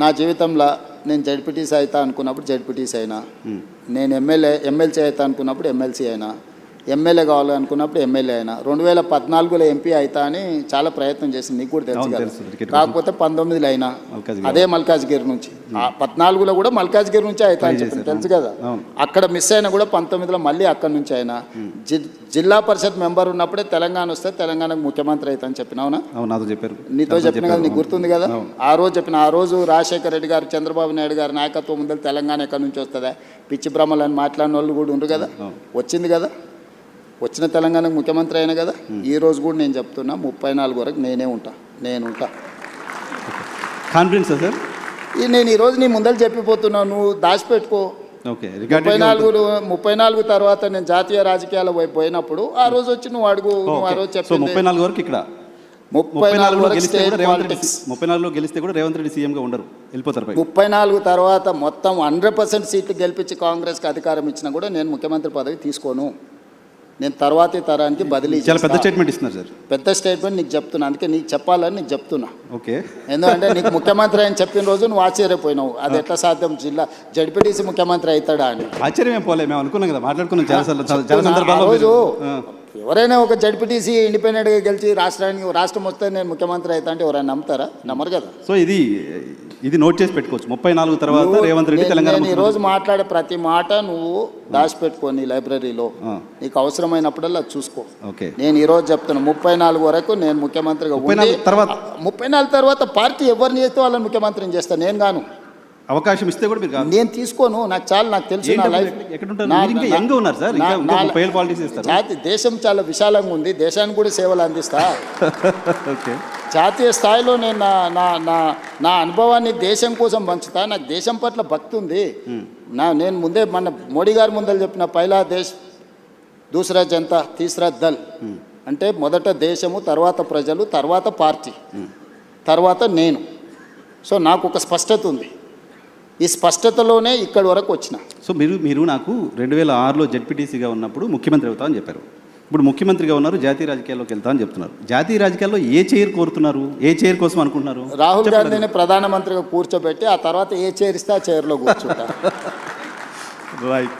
నా జీవితంలో నేను జడ్పీటీసీ అవుతా అనుకున్నప్పుడు జడ్పీటీసీ అయినా, నేను ఎమ్మెల్సీ అవుతా అనుకున్నప్పుడు ఎమ్మెల్సీ అయినా, ఎమ్మెల్యే కావాలనుకున్నప్పుడు ఎమ్మెల్యే అయినా, 2014లో ఎంపీ అవుతా అని చాలా ప్రయత్నం చేసింది, నీకు కూడా తెలుసు కదా. కాకపోతే 19లో అయినా అదే మల్కాజ్గిరి నుంచి, 14లో కూడా మల్కాజ్గిరి నుంచి అవుతా అని చెప్పింది, తెలుసు కదా. అక్కడ మిస్ అయినా కూడా 19లో మళ్ళీ అక్కడ నుంచి అయినా. జిల్లా పరిషత్ మెంబర్ ఉన్నప్పుడే తెలంగాణ వస్తే తెలంగాణకు ముఖ్యమంత్రి అవుతా అని చెప్పిన, అవునా? నీతో చెప్పిన కదా, నీకు గుర్తుంది కదా. ఆ రోజు రాజశేఖర రెడ్డి గారు, చంద్రబాబు నాయుడు గారి నాయకత్వం ముందు తెలంగాణ ఎక్కడి నుంచి వస్తుందా, పిచ్చి భ్రమలని మాట్లాడిన వాళ్ళు కూడా ఉండరు కదా. వచ్చింది కదా, వచ్చిన తెలంగాణకు ముఖ్యమంత్రి అయినా కదా. ఈ రోజు కూడా నేను చెప్తున్నా 34 వరకు నేనే ఉంటా. Confidence sir. నేను ఈరోజు నీ ముందర చెప్పిపోతున్నావు, నువ్వు దాచిపెట్టుకో. 34 తర్వాత నేను జాతీయ రాజకీయాల వైపు పోయినప్పుడు ఆ రోజు వచ్చి నువ్వు అడుగు. నువ్వు ఆ రోజు చెప్పి 34 వరకు ఇక్కడ 34లో గెలిస్తే కూడా రేవంత్ రెడ్డి సీఎంగా ఉండరు, వెళ్ళిపోతారు. 34 తర్వాత మొత్తం 100% సీట్లు గెలిపించి కాంగ్రెస్కి అధికారం ఇచ్చినా కూడా నేను ముఖ్యమంత్రి పదవి తీసుకోను. నేను తర్వాతి తరానికి బదిలీ. చాలా పెద్ద స్టేట్మెంట్ ఇస్తున్నారు సార్. పెద్ద స్టేట్మెంట్ నీకు చెప్తున్నా, అందుకే నీకు చెప్పాలని నీకు చెప్తున్నా. ఓకే. ఎందుకంటే నీకు ముఖ్యమంత్రి అని చెప్పిన రోజు నువ్వు ఆశ్చర్యపోయినావు, అది ఎట్లా సాధ్యం, జడ్పీటీసీ ముఖ్యమంత్రి అవుతాడా అని. ఆశ్చర్యం పోలే, మేము అనుకున్నాం కదా, మాట్లాడుకున్నాం చాలా సందర్భాల్లో. రోజు ఎవరైనా ఒక జడ్పీటీసీ ఇండిపెండెంట్గా గెలిచి రాష్ట్రం వస్తే నేను ముఖ్యమంత్రి అవుతా అంటే ఎవరైనా నమ్ముతారా? నమ్మరు కదా. సో ఇది నోట్ చేసి పెట్టుకోవచ్చు. 34 తర్వాత రేవంత్ రెడ్డి తెలంగాణ. నేను ఈరోజు మాట్లాడే ప్రతి మాట నువ్వు దాచిపెట్టుకో నీ లైబ్రరీలో, నీకు అవసరమైనప్పుడల్లా చూసుకో. నేను ఈరోజు చెప్తున్నా 34 వరకు నేను ముఖ్యమంత్రిగా. 34 తర్వాత పార్టీ ఎవరిని చేస్తే వాళ్ళని ముఖ్యమంత్రిని చేస్తాను, నేను గాను. అవకాశం ఇస్తే కూడా మీరు నేను తీసుకోను, నాకు తెలుసు నా లైఫ్. దేశం చాలా విశాలంగా ఉంది, దేశానికి కూడా సేవలు అందిస్తా. జాతీయ స్థాయిలో నేను నా అనుభవాన్ని దేశం కోసం పంచుతా. నాకు దేశం పట్ల భక్తి ఉంది. నేను ముందే మన మోడీ గారి ముందర చెప్పిన, పైలా దేశ్ దూసరా జనతా తీసరా దల్, అంటే మొదట దేశము, తర్వాత ప్రజలు, తర్వాత పార్టీ, తర్వాత నేను. సో నాకు ఒక స్పష్టత ఉంది, ఈ స్పష్టతలోనే ఇక్కడి వరకు వచ్చిన. సో మీరు నాకు 2006లో జడ్పీటీసీగా ఉన్నప్పుడు ముఖ్యమంత్రి అవుతా అని చెప్పారు. ఇప్పుడు ముఖ్యమంత్రిగా ఉన్నారు, జాతీయ రాజకీయాల్లోకి వెళ్తా అని చెప్తున్నారు. జాతీయ రాజకీయాల్లో ఏ చైర్ కోరుతున్నారు, ఏ చైర్ కోసం అనుకుంటున్నారు? రాహుల్ గాంధీని ప్రధానమంత్రిగా కూర్చోబెట్టి ఆ తర్వాత ఏ చైర్ ఇస్తే ఆ చైర్లో కూర్చుంటారు. రైట్.